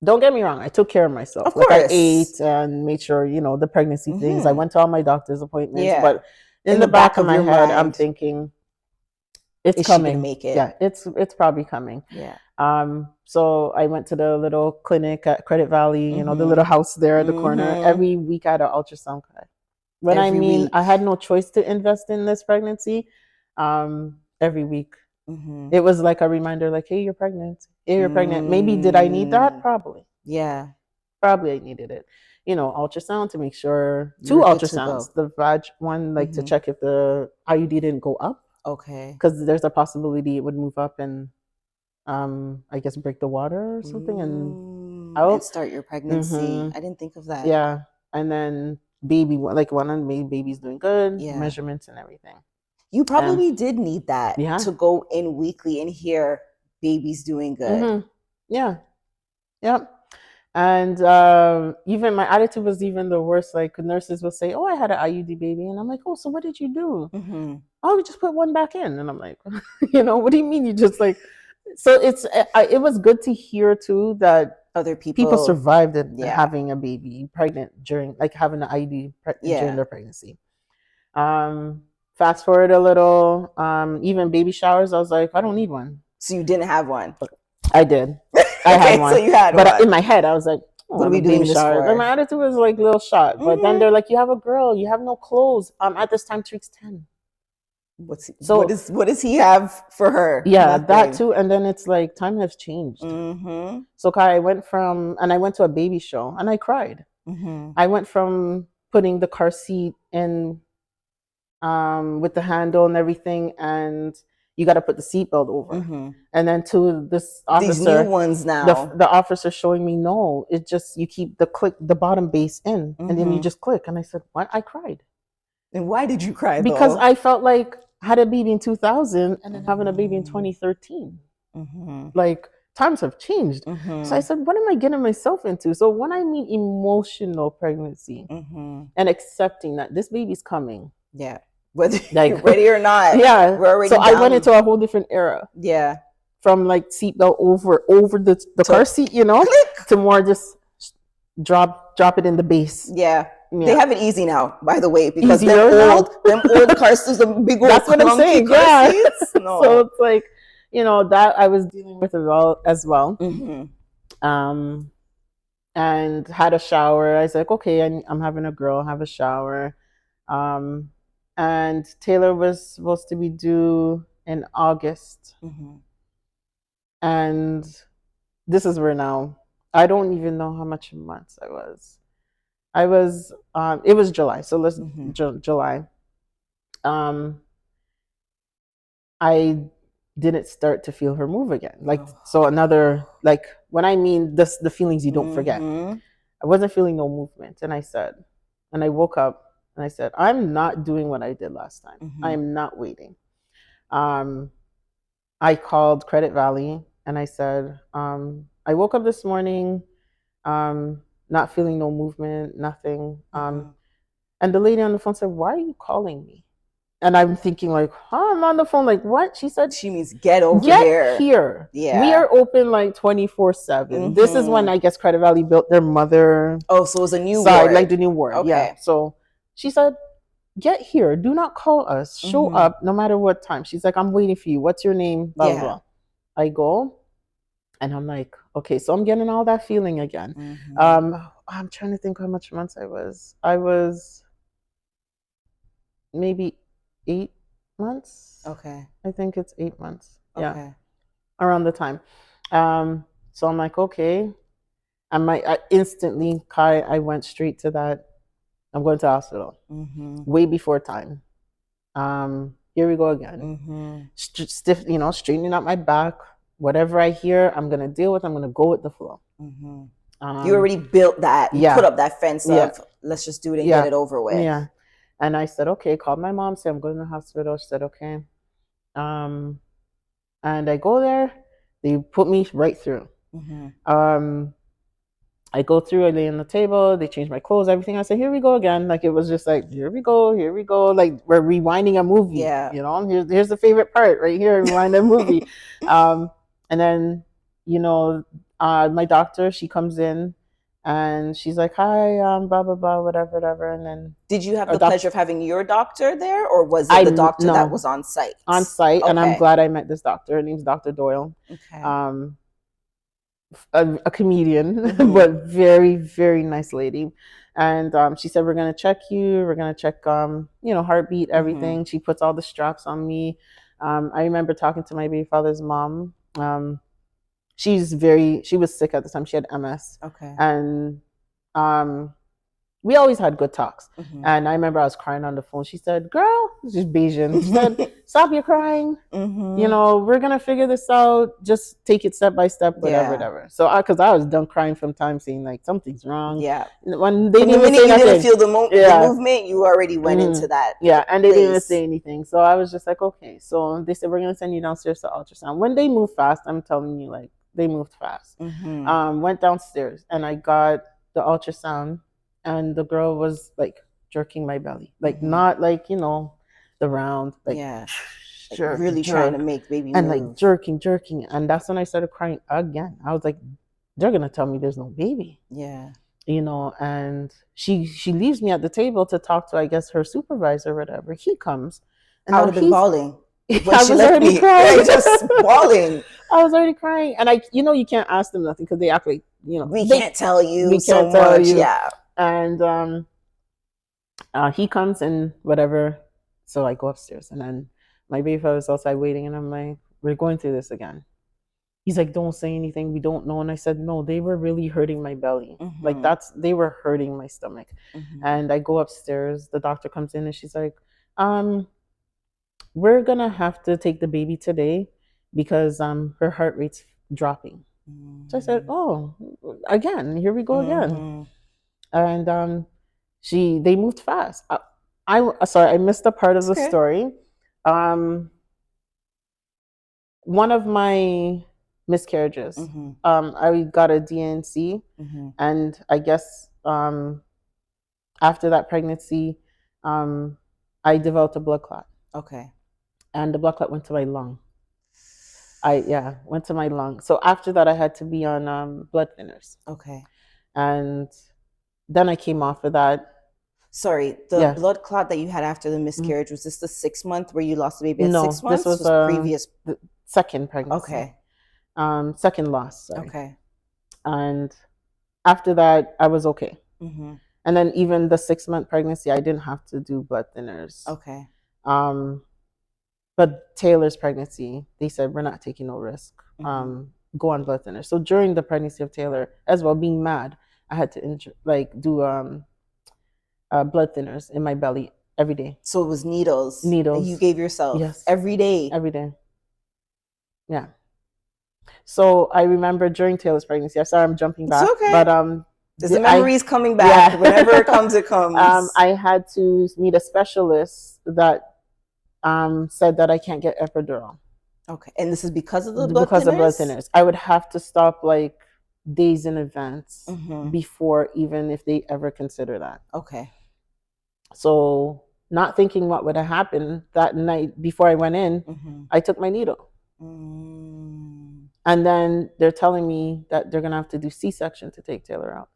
[SPEAKER 2] Don't get me wrong. I took care of myself.
[SPEAKER 1] Of course.
[SPEAKER 2] Like, I ate and made sure, you know, the pregnancy things. I went to all my doctor's appointments. Yeah. But in the back of my head, I'm thinking, it's coming.
[SPEAKER 1] She gonna make it?
[SPEAKER 2] Yeah, it's probably coming.
[SPEAKER 1] Yeah.
[SPEAKER 2] So I went to the little clinic at Credit Valley, you know, the little house there at the corner. Every week I had an ultrasound cut. When I mean, I had no choice to invest in this pregnancy. Every week. It was like a reminder, like, hey, you're pregnant. Hey, you're pregnant. Maybe did I need that? Probably.
[SPEAKER 1] Yeah.
[SPEAKER 2] Probably I needed it. You know, ultrasound to make sure. Two ultrasounds. The vag one, like, to check if the IUD didn't go up.
[SPEAKER 1] Okay.
[SPEAKER 2] Because there's a possibility it would move up and, I guess, break the water or something, and
[SPEAKER 1] start your pregnancy. I didn't think of that.
[SPEAKER 2] Yeah. And then baby, like, one of the baby's doing good. Yeah. Measurements and everything.
[SPEAKER 1] You probably did need that to go in weekly and hear baby's doing good.
[SPEAKER 2] Yeah. Yep. And even my attitude was even the worst. Like, nurses will say, oh, I had an IUD baby. And I'm like, oh, so what did you do? Oh, we just put one back in. And I'm like, you know, what do you mean you just, like, so it was good to hear too that
[SPEAKER 1] other people
[SPEAKER 2] survived it, having a baby pregnant during, like, having an IUD during their pregnancy. Fast forward a little, even baby showers, I was like, I don't need one.
[SPEAKER 1] So you didn't have one?
[SPEAKER 2] I did. I had one.
[SPEAKER 1] So you had
[SPEAKER 2] one.
[SPEAKER 1] But
[SPEAKER 2] in my head, I was like,
[SPEAKER 1] what are we doing this for?
[SPEAKER 2] And my attitude was like, little shot. But then they're like, you have a girl, you have no clothes. At this time, Tariq's 10.
[SPEAKER 1] What does he have for her?
[SPEAKER 2] Yeah, nothing. That too. And then it's like, time has changed. So I went to a baby show and I cried. I went from putting the car seat in with the handle and everything, and you got to put the seatbelt over. And then to this officer,
[SPEAKER 1] these new ones now,
[SPEAKER 2] the officer showing me, no, it just, you keep the bottom base in, and then you just click. And I said, what? I cried.
[SPEAKER 1] And why did you cry?
[SPEAKER 2] Because I felt like I had a baby in 2000 and then having a baby in 2013. Like, times have changed. So I said, what am I getting myself into? So when I mean emotional pregnancy and accepting that this baby's coming,
[SPEAKER 1] whether you're ready or not,
[SPEAKER 2] we're already so down. I went into a whole different era. From like seatbelt over the car seat, to more just drop it in the base.
[SPEAKER 1] They have it easy now, by the way, because them old cars, there's a big old
[SPEAKER 2] that's what I'm saying. Seats. No. So it's like, that I was dealing with as well. And had a shower. I was like, okay, I'm having a girl, have a shower. And Taylor was supposed to be due in August. And this is where now I don't even know how much months I was. It was July. So let's July. I didn't start to feel her move again. So another, like, when I mean this, the feelings you don't forget. I wasn't feeling no movement. And I woke up and I said, I'm not doing what I did last time. I am not waiting. I called Credit Valley and I said, I woke up this morning, not feeling no movement, nothing. And the lady on the phone said, why are you calling me? And I'm thinking like, I'm on the phone. Like, what? She said,
[SPEAKER 1] she means get here.
[SPEAKER 2] Yeah. We are open like 24/7. This is when I guess Credit Valley built their mother.
[SPEAKER 1] Oh, so it was a new ward.
[SPEAKER 2] Like the new ward. Okay. Yeah. So she said, get here. Do not call us. Show up no matter what time. She's like, I'm waiting for you. What's your name? Blah, blah, blah. I go and I'm like, okay, so I'm getting all that feeling again. I'm trying to think how much months I was. I was maybe 8 months.
[SPEAKER 1] Okay.
[SPEAKER 2] I think it's 8 months. Yeah. Around the time. So I'm like, okay. I instantly, Kai, I went straight to that. I'm going to the hospital. Way before time. Here we go again. Stiff, straightening out my back. Whatever I hear, I'm going to deal with. I'm going to go with the flow.
[SPEAKER 1] You already built that. You put up that fence of, let's just do it and get it over with.
[SPEAKER 2] Yeah. And I said, okay, called my mom, said I'm going to the hospital. She said, okay. And I go there. They put me right through. I go through, I lay on the table, they change my clothes, everything. I said, here we go again. Like, it was just like, here we go. Like, we're rewinding a movie. Here's the favorite part right here, rewind a movie. And then, my doctor, she comes in and she's like, hi, blah, blah, blah, whatever. And then.
[SPEAKER 1] Did you have the pleasure of having your doctor there, or was it the doctor that was on site?
[SPEAKER 2] On site. Okay. And I'm glad I met this doctor. Her name's Dr. Doyle.
[SPEAKER 1] Okay.
[SPEAKER 2] A comedian, but very, very nice lady. And she said, we're going to check you. We're going to check, heartbeat, everything. She puts all the straps on me. I remember talking to my baby father's mom. She was sick at the time. She had MS.
[SPEAKER 1] Okay.
[SPEAKER 2] And we always had good talks. And I remember I was crying on the phone. She said, girl, she's Bayesian. She said, stop your crying. We're going to figure this out. Just take it step by step, whatever. So because I was done crying from time, saying like something's wrong.
[SPEAKER 1] Yeah.
[SPEAKER 2] When they
[SPEAKER 1] didn't feel the movement, you already went into that.
[SPEAKER 2] Yeah. And they didn't even say anything. So I was just like, okay. So they said, we're going to send you downstairs to ultrasound. When they move fast, I'm telling you, like, they moved fast. Went downstairs and I got the ultrasound. And the girl was like jerking my belly, like not like, the round, like
[SPEAKER 1] really trying to make baby
[SPEAKER 2] and
[SPEAKER 1] move.
[SPEAKER 2] Like jerking. And that's when I started crying again. I was like, they're going to tell me there's no baby.
[SPEAKER 1] Yeah.
[SPEAKER 2] And she leaves me at the table to talk to, I guess, her supervisor or whatever. He comes.
[SPEAKER 1] And I would have been bawling.
[SPEAKER 2] I was already crying.
[SPEAKER 1] Just bawling.
[SPEAKER 2] I was already crying. And you can't ask them nothing because they act like,
[SPEAKER 1] we can't tell you so much. Yeah.
[SPEAKER 2] And he comes and whatever. So I go upstairs and then my baby father was outside waiting and I'm like, we're going through this again. He's like, don't say anything. We don't know. And I said, no, they were really hurting my belly. Like they were hurting my stomach. And I go upstairs. The doctor comes in and she's like, we're gonna have to take the baby today because her heart rate's dropping. So I said, oh, again, here we go again. And they moved fast. Sorry, I missed a part of the story. One of my miscarriages, I got a DNC, and I guess after that pregnancy, I developed a blood clot.
[SPEAKER 1] Okay.
[SPEAKER 2] And the blood clot went to my lung. Went to my lung. So after that, I had to be on blood thinners.
[SPEAKER 1] Okay.
[SPEAKER 2] And then I came off of that.
[SPEAKER 1] Sorry, the blood clot that you had after the miscarriage, was this the 6 month where you lost the baby at 6 months?
[SPEAKER 2] This was previous. The second pregnancy.
[SPEAKER 1] Okay.
[SPEAKER 2] Second loss. Sorry.
[SPEAKER 1] Okay.
[SPEAKER 2] And after that, I was okay. And then even the 6 month pregnancy, I didn't have to do blood thinners.
[SPEAKER 1] Okay.
[SPEAKER 2] But Taylor's pregnancy, they said, we're not taking no risk. Go on blood thinners. So during the pregnancy of Taylor, as well, being mad, I had to do blood thinners in my belly every day.
[SPEAKER 1] So it was needles.
[SPEAKER 2] Needles.
[SPEAKER 1] That you gave yourself.
[SPEAKER 2] Yes.
[SPEAKER 1] Every day.
[SPEAKER 2] Every day. Yeah. So I remember during Taylor's pregnancy. I'm sorry, I'm jumping back.
[SPEAKER 1] It's okay.
[SPEAKER 2] But
[SPEAKER 1] the memories coming back. Yeah. Whenever it comes, it comes.
[SPEAKER 2] I had to meet a specialist that said that I can't get epidural.
[SPEAKER 1] Okay. And this is because of the blood thinners?
[SPEAKER 2] Because of blood thinners. I would have to stop like days in advance before, even if they ever consider that.
[SPEAKER 1] Okay.
[SPEAKER 2] So not thinking what would have happened that night before I went in, I took my needle. And then they're telling me that they're going to have to do C-section to take Taylor out.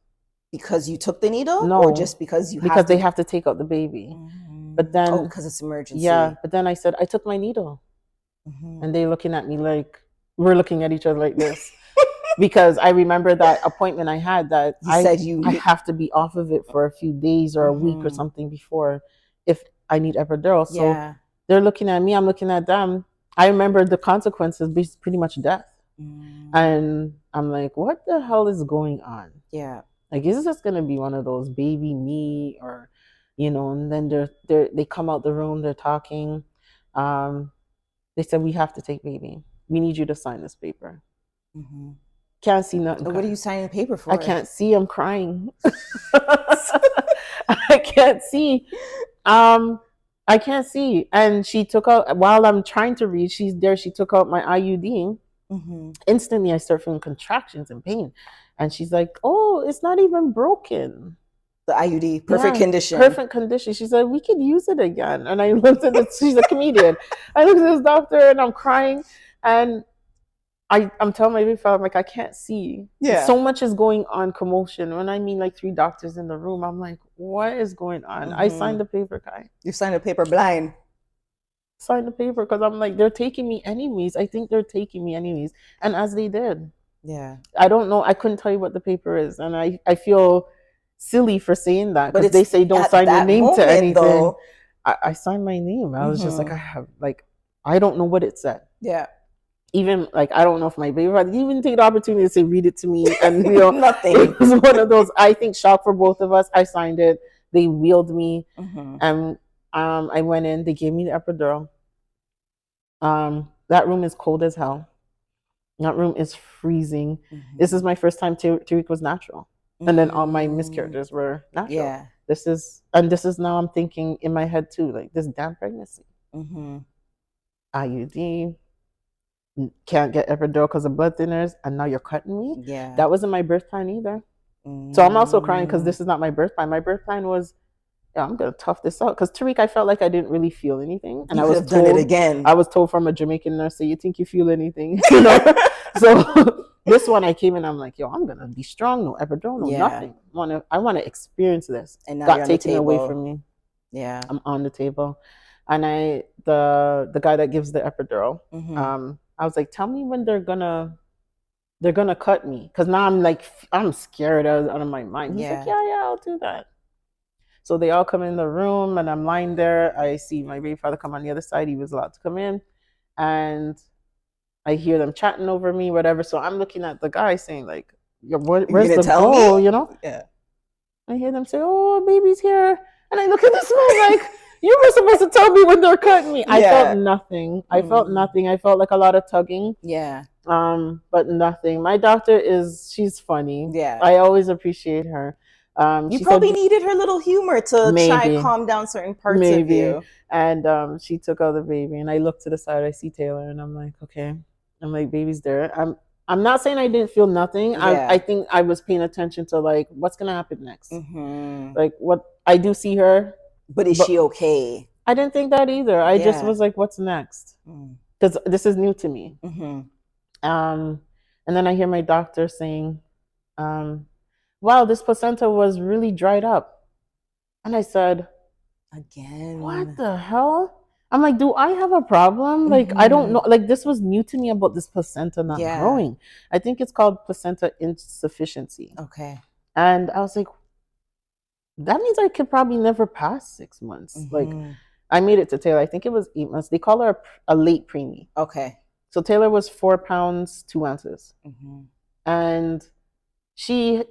[SPEAKER 1] Because you took the needle?
[SPEAKER 2] No.
[SPEAKER 1] Or just because
[SPEAKER 2] they have to take out the baby. But then...
[SPEAKER 1] because it's emergency.
[SPEAKER 2] Yeah. But then I said, I took my needle. And they looking at me like, we're looking at each other like this. Because I remember that appointment I had that I have to be off of it for a few days or a week or something before if I need epidural. So they're looking at me, I'm looking at them. I remember the consequences be pretty much death. And I'm like, what the hell is going on?
[SPEAKER 1] Yeah.
[SPEAKER 2] Like, is this going to be one of those baby me or, and then they come out the room, they're talking. They said, we have to take baby. We need you to sign this paper. Can't see nothing.
[SPEAKER 1] What are you signing the paper for?
[SPEAKER 2] I can't see. I'm crying. I can't see. I can't see. And she took out, while I'm trying to read, she's there. She took out my IUD. Instantly, I start feeling contractions and pain. And she's like, oh, it's not even broken.
[SPEAKER 1] The IUD, perfect condition.
[SPEAKER 2] Perfect condition. She said, we could use it again. And I looked at this, she's a comedian. I looked at this doctor and I'm crying. And I'm telling my baby father, I'm like, I can't see. Yeah. So much is going on, commotion. When I mean like 3 doctors in the room, I'm like, what is going on? I signed the paper, guy.
[SPEAKER 1] You signed the paper blind.
[SPEAKER 2] Signed the paper because I'm like, they're taking me anyways. I think they're taking me anyways. And as they did.
[SPEAKER 1] Yeah.
[SPEAKER 2] I don't know. I couldn't tell you what the paper is. And I feel silly for saying that because they say don't sign your name to anything. I signed my name. I was just like, I don't know what it said.
[SPEAKER 1] Yeah.
[SPEAKER 2] Even like, I don't know if my baby father didn't even take the opportunity to say, read it to me. And
[SPEAKER 1] nothing.
[SPEAKER 2] It was one of those, I think, shock for both of us. I signed it. They wheeled me. And I went in. They gave me the epidural. That room is cold as hell. That room is freezing. This is my first time Tariq was natural. And then all my miscarriages were natural.
[SPEAKER 1] Yeah.
[SPEAKER 2] This is now I'm thinking in my head too, like this damn pregnancy. IUD, can't get epidural because of blood thinners, and now you're cutting me.
[SPEAKER 1] Yeah.
[SPEAKER 2] That wasn't my birth plan either. So I'm also crying because this is not my birth plan. My birth plan was, I'm gonna tough this out. Because Tariq, I felt like I didn't really feel anything. And I was told,
[SPEAKER 1] done it again.
[SPEAKER 2] I was told from a Jamaican nurse, so you think you feel anything? So this one I came in, I'm like, yo, I'm gonna be strong, no epidural, no nothing. I wanna experience this.
[SPEAKER 1] And now
[SPEAKER 2] got taken away from me.
[SPEAKER 1] Yeah.
[SPEAKER 2] I'm on the table. And the guy that gives the epidural, I was like, tell me when they're gonna cut me. Cause now I'm scared out of my mind. He's like, yeah, I'll do that. So they all come in the room and I'm lying there. I see my baby father come on the other side. He was allowed to come in. And I hear them chatting over me, whatever. So I'm looking at the guy saying like, where's
[SPEAKER 1] gonna
[SPEAKER 2] the
[SPEAKER 1] tell
[SPEAKER 2] goal,
[SPEAKER 1] me?
[SPEAKER 2] you know?
[SPEAKER 1] Yeah.
[SPEAKER 2] I hear them say, oh, baby's here. And I look at this man like, you were supposed to tell me when they're cutting me. I felt nothing. I felt nothing. I felt like a lot of tugging.
[SPEAKER 1] Yeah.
[SPEAKER 2] But nothing. My doctor she's funny.
[SPEAKER 1] Yeah.
[SPEAKER 2] I always appreciate her.
[SPEAKER 1] You
[SPEAKER 2] She
[SPEAKER 1] probably
[SPEAKER 2] said
[SPEAKER 1] needed her little humor to try
[SPEAKER 2] maybe,
[SPEAKER 1] calm down certain parts of you.
[SPEAKER 2] and she took out the baby, and I look to the side. I see Taylor, and I'm like, okay. I'm like, baby's there. I'm not saying I didn't feel nothing.
[SPEAKER 1] Yeah.
[SPEAKER 2] I think I was paying attention to like what's gonna happen next. Like what I do see her,
[SPEAKER 1] but is she okay?
[SPEAKER 2] I didn't think that either. I just was like, what's next? Because this is new to me. And then I hear my doctor saying, wow, this placenta was really dried up. And I said,
[SPEAKER 1] again,
[SPEAKER 2] what the hell? I'm like, do I have a problem? Like, I don't know. Like, this was new to me about this placenta not growing. I think it's called placenta insufficiency.
[SPEAKER 1] Okay.
[SPEAKER 2] And I was like, that means I could probably never pass 6 months. Like, I made it to Taylor. I think it was 8 months. They call her a late preemie.
[SPEAKER 1] Okay.
[SPEAKER 2] So Taylor was 4 pounds 2 ounces, and she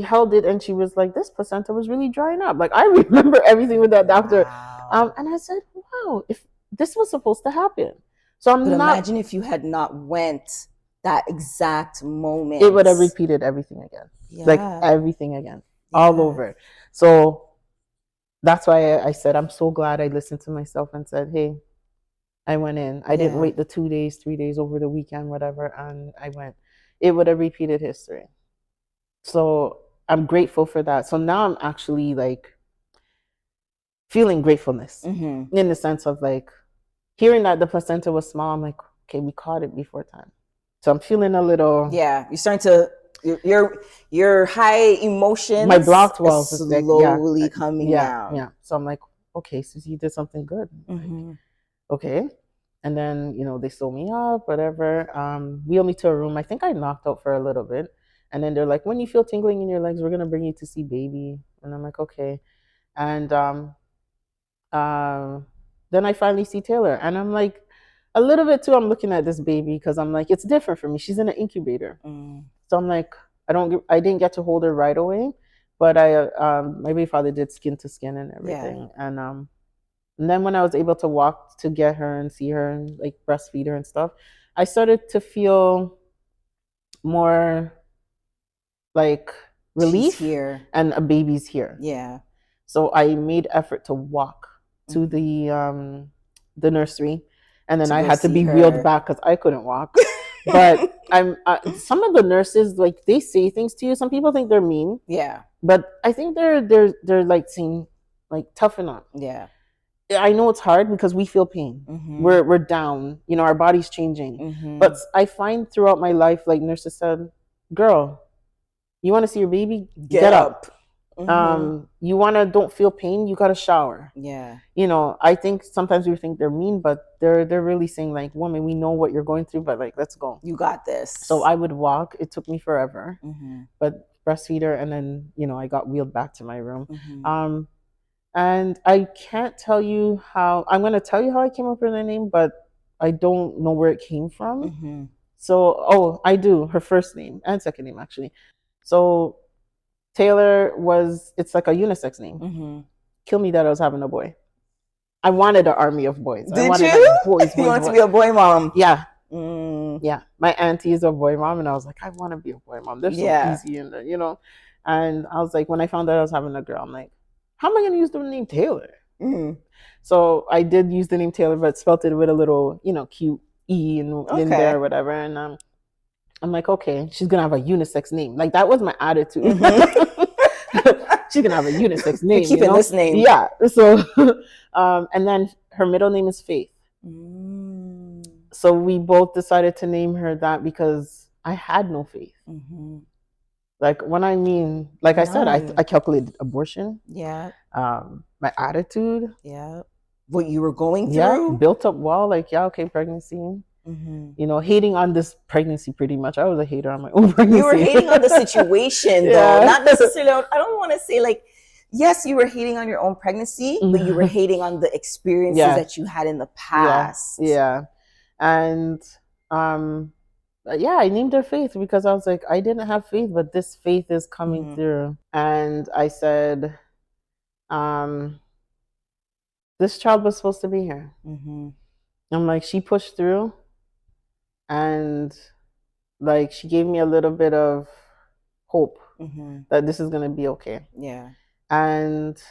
[SPEAKER 2] held it, and she was like, "This placenta was really drying up." Like, I remember everything with that doctor, and I said, "Wow, if this was supposed to happen." So
[SPEAKER 1] imagine if you had not went that exact moment,
[SPEAKER 2] it would have repeated everything again, like everything again, all over. So that's why I said I'm so glad I listened to myself and said, "Hey." I went in. I didn't wait the 2 days, 3 days over the weekend, whatever, and I went. It would have repeated history. So I'm grateful for that. So now I'm actually like feeling gratefulness in the sense of like hearing that the placenta was small. I'm like, okay, we caught it before time. So I'm feeling a little.
[SPEAKER 1] Yeah, you're starting to. Your high emotions.
[SPEAKER 2] My blocked walls
[SPEAKER 1] is slowly coming
[SPEAKER 2] down. Yeah. So I'm like, okay, Susie, you did something good. Like, okay. And then, they sew me up, whatever. Wheel me to a room. I think I knocked out for a little bit. And then they're like, when you feel tingling in your legs, we're going to bring you to see baby. And I'm like, okay. And then I finally see Taylor. And I'm like, a little bit too, I'm looking at this baby because I'm like, it's different for me. She's in an incubator. So I'm like, I didn't get to hold her right away. But my baby father did skin to skin and everything. Yeah. And then when I was able to walk to get her and see her and like breastfeed her and stuff, I started to feel more like relief here and a baby's here. Yeah. So I made effort to walk to the nursery, and then I had to be wheeled back because I couldn't walk. But some of the nurses, like, they say things to you. Some people think they're mean. Yeah. But I think they're like saying like toughen up. Yeah. I know it's hard because we feel pain. We're down. Our body's changing. But I find throughout my life, like nurses said, girl, you want to see your baby? Get up. You don't feel pain? You got to shower. Yeah. I think sometimes we think they're mean, but they're really saying like, woman, we know what you're going through, but like, let's go. You got this. So I would walk. It took me forever, but breastfeed her. And then, I got wheeled back to my room. And I can't tell you I'm going to tell you how I came up with the name, but I don't know where it came from. So, I do. Her first name and second name, actually. So Taylor it's like a unisex name. Kill me that I was having a boy. I wanted an army of boys.
[SPEAKER 1] Did you? Boys,
[SPEAKER 2] you
[SPEAKER 1] wanted to be a boy mom.
[SPEAKER 2] Yeah. Yeah. My auntie is a boy mom, and I was like, I want to be a boy mom. They're so easy, and And I was like, when I found out I was having a girl, I'm like, how am I going to use the name Taylor? So I did use the name Taylor, but spelt it with a little, cute E in there or whatever. And I'm like, okay, she's going to have a unisex name. Like, that was my attitude. She's going to have a unisex name.
[SPEAKER 1] You're keeping this name.
[SPEAKER 2] Yeah. So, and then her middle name is Faith. So we both decided to name her that because I had no faith. Like, when I mean, like I said, I calculated abortion. Yeah. My attitude. Yeah. What you were going through. Yeah. Built up wall. Like, okay, pregnancy. Hating on this pregnancy pretty much. I was a hater on my own pregnancy.
[SPEAKER 1] You were hating on the situation, though. Not necessarily, I don't want to say like, yes, you were hating on your own pregnancy, but you were hating on the experiences that you had in the past.
[SPEAKER 2] Yeah. And Yeah, I named her Faith because I was like, I didn't have faith, but this faith is coming through. And I said, this child was supposed to be here. I'm like, she pushed through, and like she gave me a little bit of hope that this is gonna be okay.
[SPEAKER 1] Yeah.
[SPEAKER 2] And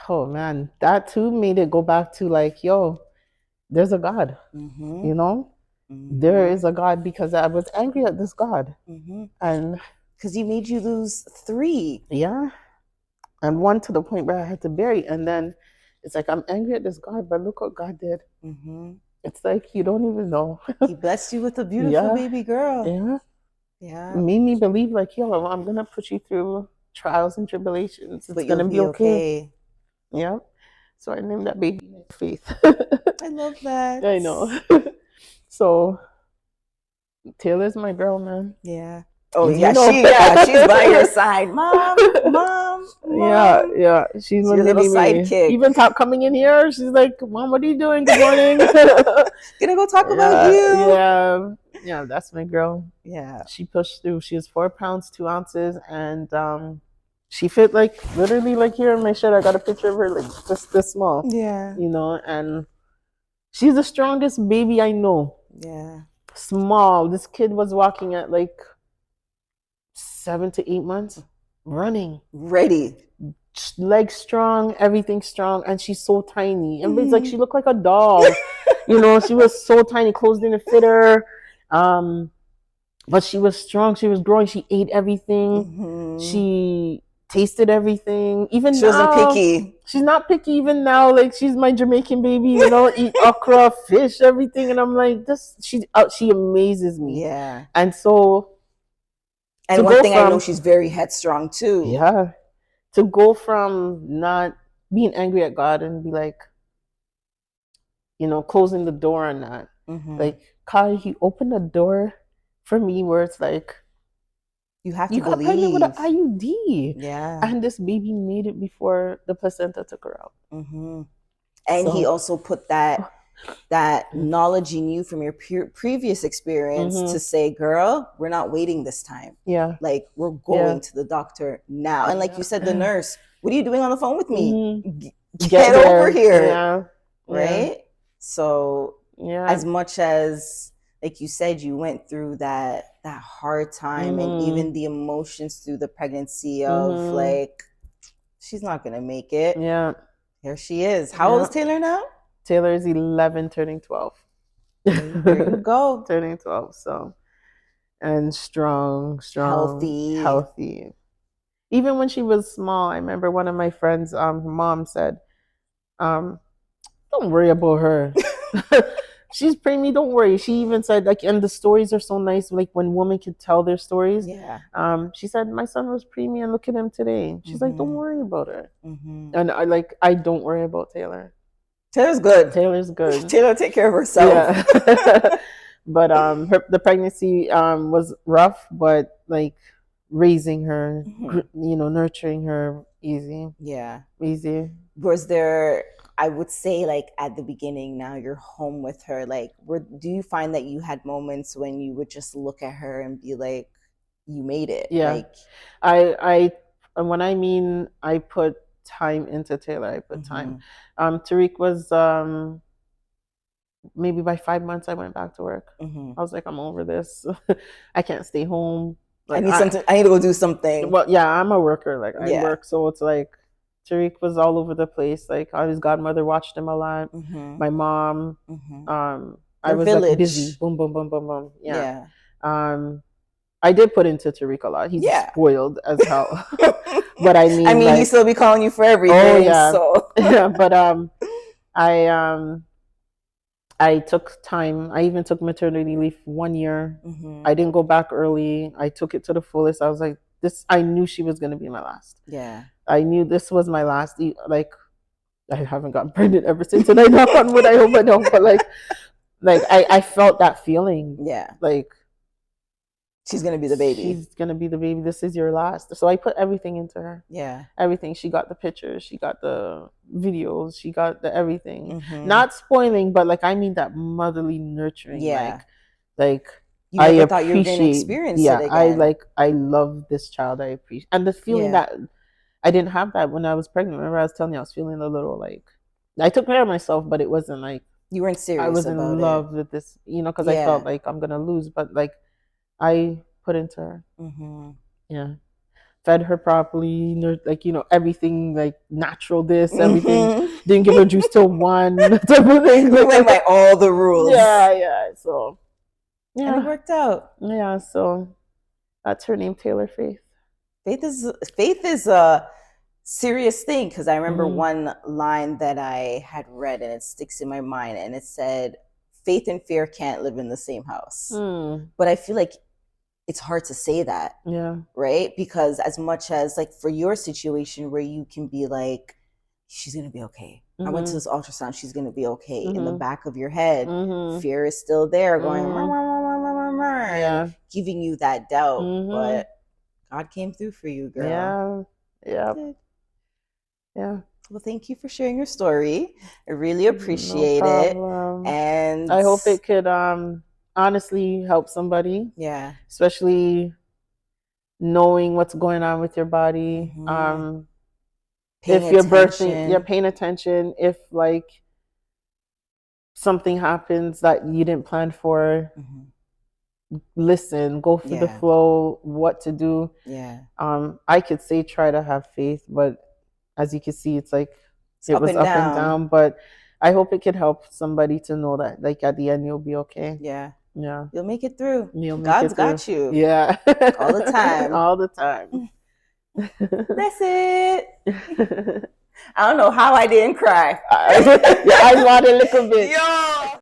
[SPEAKER 2] oh man, that too made it go back to like, yo, there's a God. You know? There is a God, because I was angry at this God. And
[SPEAKER 1] because he made you lose 3.
[SPEAKER 2] Yeah. And one to the point where I had to bury. And then it's like, I'm angry at this God, but look what God did. It's like, you don't even know.
[SPEAKER 1] He blessed you with a beautiful baby girl.
[SPEAKER 2] Yeah.
[SPEAKER 1] Yeah.
[SPEAKER 2] Made me believe like, yo, I'm going to put you through trials and tribulations. It's going to be okay. Yeah. So I named that baby Faith.
[SPEAKER 1] I love that.
[SPEAKER 2] I know. So Taylor's my girl, man.
[SPEAKER 1] Yeah. Oh yeah, she's by your side, mom.
[SPEAKER 2] Yeah. She's my
[SPEAKER 1] little sidekick.
[SPEAKER 2] Even top coming in here, she's like, "Mom, what are you doing? Good morning."
[SPEAKER 1] Gonna go talk about you.
[SPEAKER 2] Yeah. That's my girl.
[SPEAKER 1] Yeah.
[SPEAKER 2] She pushed through. She was 4 pounds 2 ounces, and she fit like literally like here in my shirt. I got a picture of her like just this small.
[SPEAKER 1] Yeah.
[SPEAKER 2] You know, and she's the strongest baby I know.
[SPEAKER 1] Yeah.
[SPEAKER 2] Small. This kid was walking at like 7 to 8 months, running,
[SPEAKER 1] ready,
[SPEAKER 2] legs strong, everything strong, and she's so tiny. Everybody's like, she looked like a doll. You know, she was so tiny, clothes didn't fit her. But she was strong. She was growing. She ate everything. She tasted everything. Even
[SPEAKER 1] she wasn't picky.
[SPEAKER 2] She's not picky even now. Like, she's my Jamaican baby, you know, eat okra, fish, everything. And I'm like, she amazes me.
[SPEAKER 1] Yeah.
[SPEAKER 2] And so,
[SPEAKER 1] and one thing I know, she's very headstrong too.
[SPEAKER 2] Yeah. To go from not being angry at God and be like, you know, closing the door on that. Like, God, He opened a door for me where it's like,
[SPEAKER 1] you have to
[SPEAKER 2] got
[SPEAKER 1] believe.
[SPEAKER 2] pregnant with an IUD.
[SPEAKER 1] Yeah.
[SPEAKER 2] And this baby made it before the placenta took her out.
[SPEAKER 1] And He also put that knowledge in you from your previous experience to say, girl, we're not waiting this time.
[SPEAKER 2] Yeah.
[SPEAKER 1] Like, we're going to the doctor now. And like you said, the nurse, what are you doing on the phone with me? Get over here.
[SPEAKER 2] Yeah.
[SPEAKER 1] Right? So as much as, like you said, you went through that hard time and even the emotions through the pregnancy of like, she's not going to make it.
[SPEAKER 2] Yeah.
[SPEAKER 1] Here she is. How old is Taylor now?
[SPEAKER 2] Taylor is 11, turning 12.
[SPEAKER 1] There you go.
[SPEAKER 2] Turning 12. So, and strong, healthy. Even when she was small, I remember one of my friends' mom said, "Don't worry about her. She's preemie. Don't worry." She even said, like, and the stories are so nice. Like when women can tell their stories.
[SPEAKER 1] Yeah.
[SPEAKER 2] She said, "My son was preemie, and look at him today." She's like, "Don't worry about her." And I don't worry about Taylor.
[SPEAKER 1] Taylor's good. Taylor take care of herself.
[SPEAKER 2] Yeah. But the pregnancy was rough, but like raising her, you know, nurturing her, easy.
[SPEAKER 1] Yeah.
[SPEAKER 2] Easy.
[SPEAKER 1] Was there, I would say, like at the beginning, now you're home with her, like do you find that you had moments when you would just look at her and be like, you made it?
[SPEAKER 2] Yeah.
[SPEAKER 1] Like,
[SPEAKER 2] I when I mean I put time into Taylor, I put time. Tariq was maybe by 5 months I went back to work. I was like, I'm over this. I can't stay home. Like,
[SPEAKER 1] I need to go do something.
[SPEAKER 2] Well, yeah, I'm a worker. Like I work, so it's like Tariq was all over the place. Like his godmother watched him a lot. My mom. I was like busy. Boom, boom, boom, boom, boom. Yeah. I did put into Tariq a lot. He's spoiled as hell. But I mean, like,
[SPEAKER 1] he still be calling you for everything.
[SPEAKER 2] Oh yeah.
[SPEAKER 1] So.
[SPEAKER 2] Yeah, but I took time. I even took maternity leave 1 year. I didn't go back early. I took it to the fullest. I was like, this. I knew she was gonna be my last.
[SPEAKER 1] Yeah.
[SPEAKER 2] I knew this was my last. Like, I haven't gotten pregnant ever since, and I knock on wood. I hope I don't. But like I felt that feeling.
[SPEAKER 1] Yeah.
[SPEAKER 2] Like,
[SPEAKER 1] she's gonna be the baby.
[SPEAKER 2] She's gonna be the baby. This is your last. So I put everything into her.
[SPEAKER 1] Yeah.
[SPEAKER 2] Everything. She got the pictures. She got the videos. She got the everything. Not spoiling, but like I mean that motherly nurturing.
[SPEAKER 1] Yeah.
[SPEAKER 2] Like
[SPEAKER 1] you never thought you were gonna experience it again.
[SPEAKER 2] I love this child. I appreciate and the feeling that I didn't have that when I was pregnant. Remember I was telling you I was feeling a little like I took care of myself, but it wasn't like
[SPEAKER 1] you weren't serious.
[SPEAKER 2] I was in love with this, because I felt like I'm gonna lose, but like I put into her. Yeah, fed her properly, like everything like natural. Everything didn't give her juice till 1 type of thing.
[SPEAKER 1] We went by all the rules.
[SPEAKER 2] Yeah. So
[SPEAKER 1] and it worked out.
[SPEAKER 2] Yeah, so that's her name, Taylor Faith.
[SPEAKER 1] Faith is a serious thing because I remember one line that I had read and it sticks in my mind, and it said, "Faith and fear can't live in the same house." But I feel like it's hard to say that.
[SPEAKER 2] Yeah.
[SPEAKER 1] Right? Because as much as like for your situation where you can be like, she's going to be okay. I went to this ultrasound. She's going to be okay. In the back of your head, fear is still there going, giving you that doubt. But God came through for you, girl.
[SPEAKER 2] Yeah.
[SPEAKER 1] Well, thank you for sharing your story. I really appreciate it. And
[SPEAKER 2] I hope it could honestly help somebody.
[SPEAKER 1] Yeah.
[SPEAKER 2] Especially knowing what's going on with your body. If you're birthing, you're paying attention. If like something happens that you didn't plan for, listen, go through the flow, what to do.
[SPEAKER 1] Yeah.
[SPEAKER 2] I could say try to have faith, but as you can see, it's like it was up and down. But I hope it could help somebody to know that like at the end you'll be okay.
[SPEAKER 1] Yeah.
[SPEAKER 2] Yeah.
[SPEAKER 1] You'll make it through. God's got you.
[SPEAKER 2] Yeah.
[SPEAKER 1] All the time.
[SPEAKER 2] All the time.
[SPEAKER 1] That's it. I don't know how I didn't cry.
[SPEAKER 2] I want a little bit.
[SPEAKER 1] Yo.